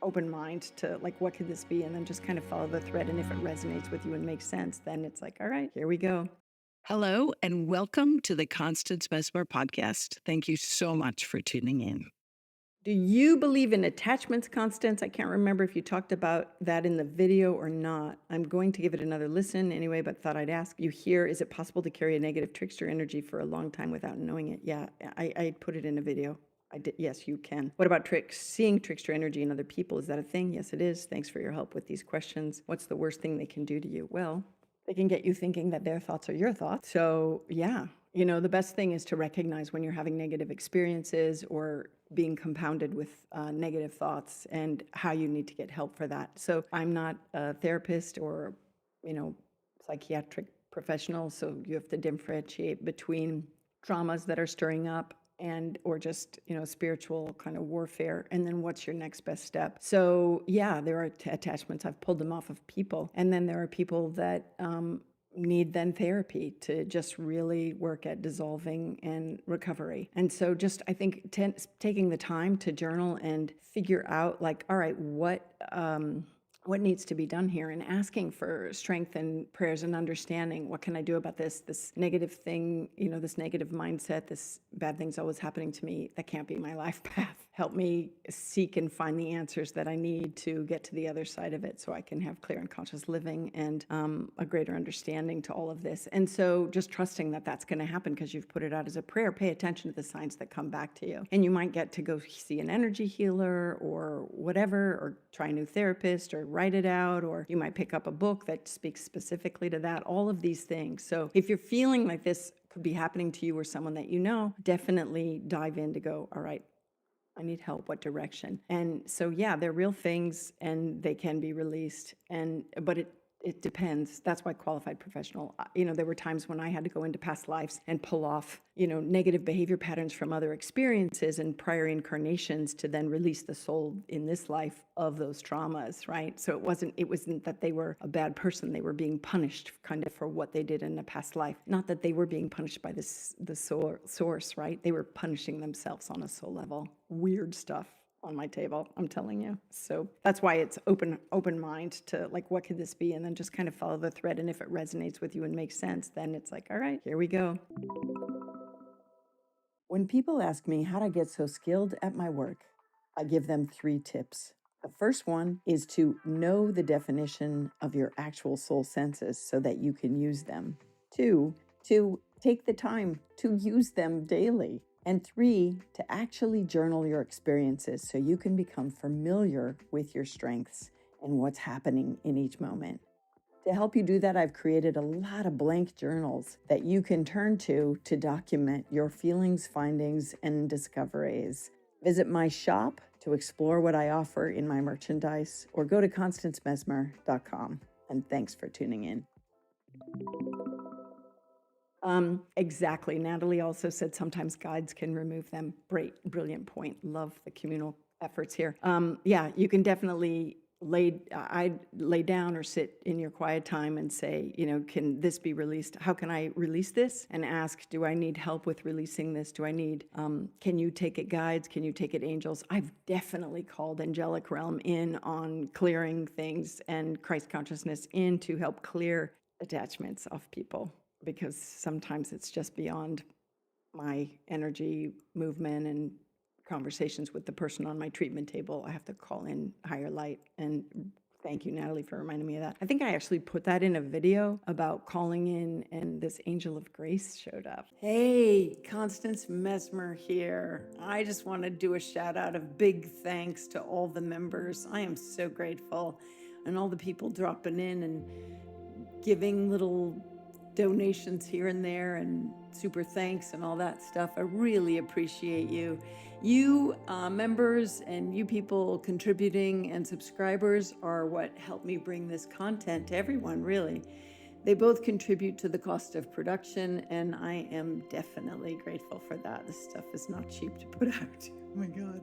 open mind to like, what could this be? And then just kind of follow the thread. And if it resonates with you and makes sense, then it's like, all right, here we go. Hello, and welcome to the Constance Messmer Podcast. Thank you so much for tuning in. Do you believe in attachments, Constance? I can't remember if you talked about that in the video or not. I'm going to give it another listen anyway, but thought I'd ask you here, is it possible to carry a negative trickster energy for a long time without knowing it? Yeah, I put it in a video. I did. Yes, you can. What about seeing trickster energy in other people? Is that a thing? Yes, it is. Thanks for your help with these questions. What's the worst thing they can do to you? Well, they can get you thinking that their thoughts are your thoughts. So yeah, the best thing is to recognize when you're having negative experiences or being compounded with negative thoughts and how you need to get help for that. So I'm not a therapist or, psychiatric professional. So you have to differentiate between traumas that are stirring up and or just spiritual kind of warfare, and then what's your next best step. So yeah, there are attachments. I've pulled them off of people, and then there are people that need then therapy to just really work at dissolving and recovery. And so just I think taking the time to journal and figure out like, all right, what needs to be done here, and asking for strength and prayers and understanding. What can I do about this negative thing, this negative mindset, this bad thing's always happening to me? That can't be my life path. Help me seek and find the answers that I need to get to the other side of it so I can have clear and conscious living and a greater understanding to all of this. And so just trusting that that's going to happen because you've put it out as a prayer. Pay attention to the signs that come back to you. And you might get to go see an energy healer or whatever, or try a new therapist, or write it out, or you might pick up a book that speaks specifically to that, all of these things. So if you're feeling like this could be happening to you or someone that you know, definitely dive in to go, all right, I need help. What direction? And so, yeah, they're real things and they can be released. But it depends. That's why qualified professional, there were times when I had to go into past lives and pull off, negative behavior patterns from other experiences and prior incarnations to then release the soul in this life of those traumas, right? So it wasn't that they were a bad person. They were being punished kind of for what they did in a past life. Not that they were being punished by the source, right? They were punishing themselves on a soul level. Weird stuff on my table, I'm telling you. So that's why it's open mind to like, what could this be? And then just kind of follow the thread. And if it resonates with you and makes sense, then it's like, all right, here we go. When people ask me how to get so skilled at my work, I give them 3 tips. The first one is to know the definition of your actual soul senses so that you can use them. 2, to take the time to use them daily. And 3, to actually journal your experiences so you can become familiar with your strengths and what's happening in each moment. To help you do that, I've created a lot of blank journals that you can turn to document your feelings, findings, and discoveries. Visit my shop to explore what I offer in my merchandise, or go to constancemessmer.com. And thanks for tuning in. Exactly. Natalie also said sometimes guides can remove them. Great, brilliant point. Love the communal efforts here. Yeah, you can definitely I'd lay down or sit in your quiet time and say, can this be released? How can I release this? And ask, do I need help with releasing this? Do I need, can you take it guides? Can you take it angels? I've definitely called angelic realm in on clearing things and Christ consciousness in to help clear attachments off people, because sometimes it's just beyond my energy movement and conversations with the person on my treatment table. I have to call in higher light. And thank you, Natalie, for reminding me of that. I think I actually put that in a video about calling in, and this angel of grace showed up. Hey, Constance Messmer here. I just want to do a shout out of big thanks to all the members. I am so grateful. And all the people dropping in and giving little donations here and there and super thanks and all that stuff. I really appreciate you. You members and you people contributing and subscribers are what helped me bring this content to everyone, really. They both contribute to the cost of production, and I am definitely grateful for that. This stuff is not cheap to put out. Oh my God.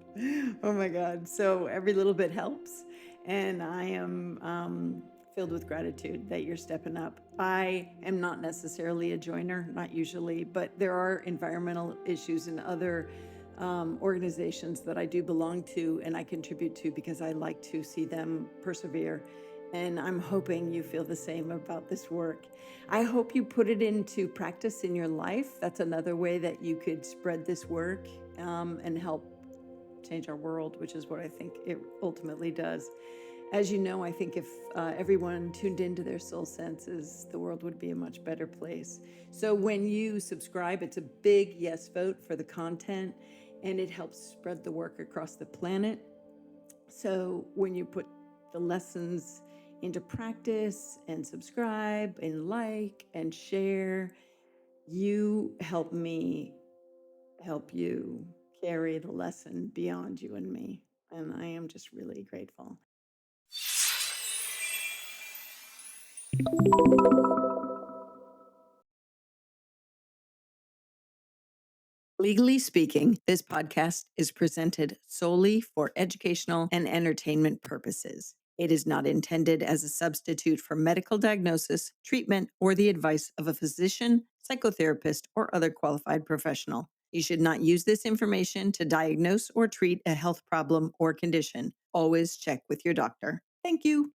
Oh my God. So every little bit helps. And I am filled with gratitude that you're stepping up. I am not necessarily a joiner, not usually, but there are environmental issues and other organizations that I do belong to and I contribute to because I like to see them persevere. And I'm hoping you feel the same about this work. I hope you put it into practice in your life. That's another way that you could spread this work and help change our world, which is what I think it ultimately does. As you know, I think if everyone tuned into their soul senses, the world would be a much better place. So when you subscribe, it's a big yes vote for the content, and it helps spread the work across the planet. So when you put the lessons into practice and subscribe and like and share, you help me help you carry the lesson beyond you and me. And I am just really grateful. Legally speaking, this podcast is presented solely for educational and entertainment purposes. It is not intended as a substitute for medical diagnosis, treatment, or the advice of a physician, psychotherapist, or other qualified professional. You should not use this information to diagnose or treat a health problem or condition. Always check with your doctor. Thank you.